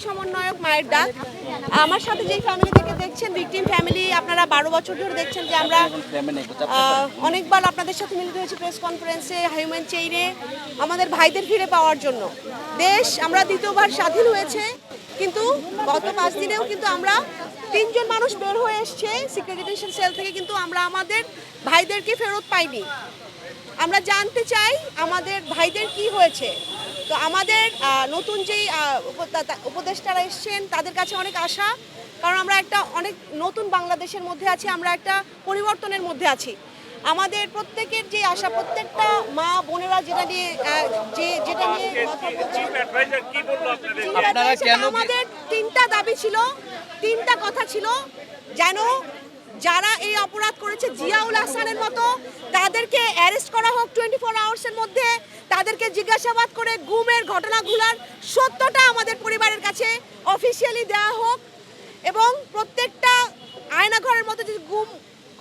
সমন্বয়ক মায়ের ডাক। আমার সাথে যে ফ্যামিলি থেকে দেখছেন ভিকটিম ফ্যামিলি, আপনারা 12 বছর ধরে দেখছেন যে আমরা অনেকবার আপনাদের সাথে মিলিত হয়েছি প্রেস কনফারেন্সে, হিউম্যান চেইনে, আমাদের ভাইদের ফিরে পাওয়ার জন্য। দেশ আমরা দ্বিতীয়বার স্বাধীন হয়েছে, কিন্তু গত 5 দিনেও কিন্তু আমরা 3 জন মানুষ বের হয়ে এসছে সিক্রেট ডিটেনশন সেল থেকে, কিন্তু আমরা আমাদের ভাইদেরকে ফেরত পাইনি। আমরা জানতে চাই আমাদের ভাইদের কি হয়েছে। তো আমাদের নতুন যেই উপদেষ্টারা এসছেন তাদের কাছে অনেক আশা, কারণ আমরা একটা অনেক নতুন বাংলাদেশের মধ্যে আছি, আমরা একটা পরিবর্তনের মধ্যে আছি। আমাদের প্রত্যেকের যে আশা, প্রত্যেকটা মা বোনেরা যেটা নিয়ে আমাদের 3টা দাবি ছিল, 3টা কথা ছিল, যেন যারা এই অপরাধ করেছে জিয়াউল হাসানের মতো তাদেরকে অ্যারেস্ট করা হোক 24 আওয়ার্সের মধ্যে, তাদেরকে জিজ্ঞাসাবাদ করে গুমের ঘটনাগুলোর সত্যটা আমাদের পরিবারের কাছে অফিসিয়ালি দেওয়া হোক, এবং প্রত্যেকটা আয়নাঘরের মতো যে গুম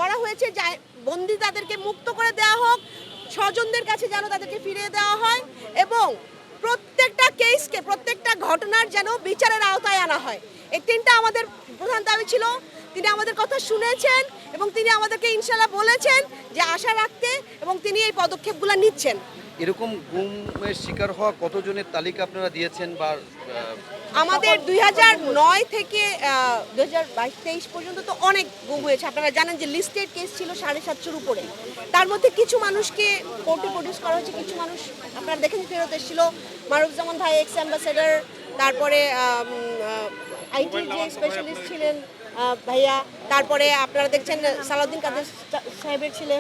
করা হয়েছে বন্দি তাদেরকে মুক্ত করে দেওয়া হোক, স্বজনদের কাছে যেন তাদেরকে ফিরিয়ে দেওয়া হয়, এবং প্রত্যেকটা কেসকে, প্রত্যেকটা ঘটনার যেন বিচারের আওতায় আনা হয়। এই 3টা আমাদের প্রধান দাবি ছিল। তিনি আমাদের কথা শুনেছেন এবং তিনি আমাদেরকে ইনশাআল্লাহ বলেছেন যে আশা রাখতে, এবং তিনি এই পদক্ষেপগুলো নিচ্ছেন। এরকম গুমের শিকার হওয়া কতজনের তালিকা আপনারা দিয়েছেন? বা আমাদের 2009 থেকে 2022-23 পর্যন্ত তো অনেক গুম হয়েছে। আপনারা জানেন যে লিস্টেড কেস ছিল 750-এর উপরে। তার মধ্যে কিছু মানুষকে কোর্টে প্রডিউস করা হয়েছে, কিছু মানুষ আপনারা দেখেন ফেরত এসেছিল। মারুফজামান ভাই এক্স অ্যাম্বাসেডার, তারপরে আইটি যে স্পেশালিস্ট ছিলেন ভাইয়া, তারপরে আপনারা দেখছেন সালাউদ্দিন কাদের সাহেবের ছেলে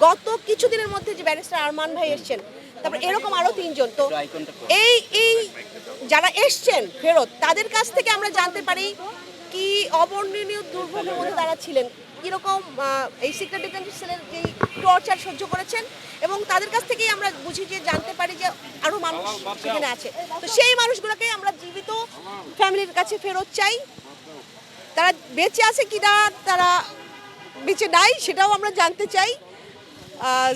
গত কিছুদিনের মধ্যে যে ব্যারিস্টার আরমান ভাই এসছেন, তারপরে এরকম আরও 3 জন। তো এই যারা এসছেন ফেরত, তাদের কাছ থেকে আমরা জানতে পারি কি অবর্ণনীয় দুর্ভোগের মধ্যে তারা ছিলেন, কীরকম এই সিক্রেট ডিটেনশন সেলের যেই টর্চার সহ্য করেছেন, এবং তাদের কাছ থেকেই আমরা বুঝি যে জানতে পারি যে আরও মানুষ সেখানে আছে। তো সেই মানুষগুলোকে আমরা জীবিত ফ্যামিলির কাছে ফেরত চাই। তারা বেঁচে আছে কি না, তারা বেঁচে নাই সেটাও আমরা জানতে চাই।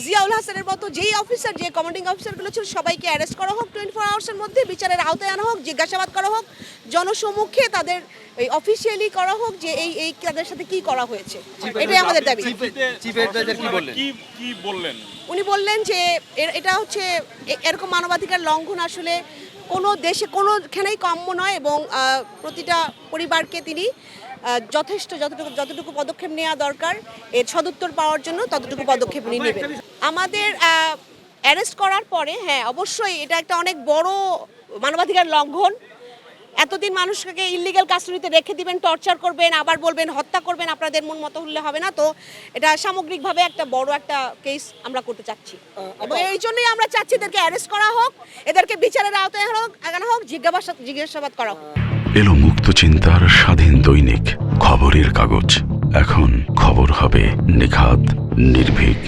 জিয়াউল হাসানের মতো যেই অফিসার, যে কমান্ডিং অফিসারগুলো ছিল, সবাইকে অ্যারেস্ট করা হোক 24 আওয়ার্সের মধ্যে, বিচারের আওতায় আনা হোক, জিজ্ঞাসাবাদ করা হোক, জনসম্মুখে তাদের অফিসিয়ালি করা হোক যে এই তাদের সাথে কি করা হয়েছে। এটাই আমাদের দাবি। উনি বললেন যে এটা হচ্ছে এরকম মানবাধিকার লঙ্ঘন আসলে কোনো দেশে কোনোখানেই কাম্য নয়, এবং প্রতিটা পরিবারকে তিনি যতটুকু পদক্ষেপ নেওয়া দরকার এর সদুত্তর পাওয়ার জন্য ততটুকু পদক্ষেপ উনি নেবেন। আমাদের অ্যারেস্ট করার পরে হ্যাঁ, অবশ্যই এটা একটা অনেক বড় মানবাধিকার লঙ্ঘন। এতদিন মানুষকে ইল্লিগাল কাস্টডিতে রেখে দিবেন, টর্চার করবেন, আবার বলবেন হত্যা করবেন, আপনাদের মন মতো হলে হবে না। তো এটা সামগ্রিকভাবে একটা বড় একটা কেস আমরা করতে চাচ্ছি, এবং এই জন্যই আমরা চাচ্ছি এদেরকে অ্যারেস্ট করা হোক, এদেরকে বিচারের আওতায় আনা হোক, জিজ্ঞাসাবাদ করা হোক। এলো মুক্ত চিন্তার স্বাধীন দৈনিক খবরের কাগজ। এখন খবর হবে নিখাত, নির্ভীক,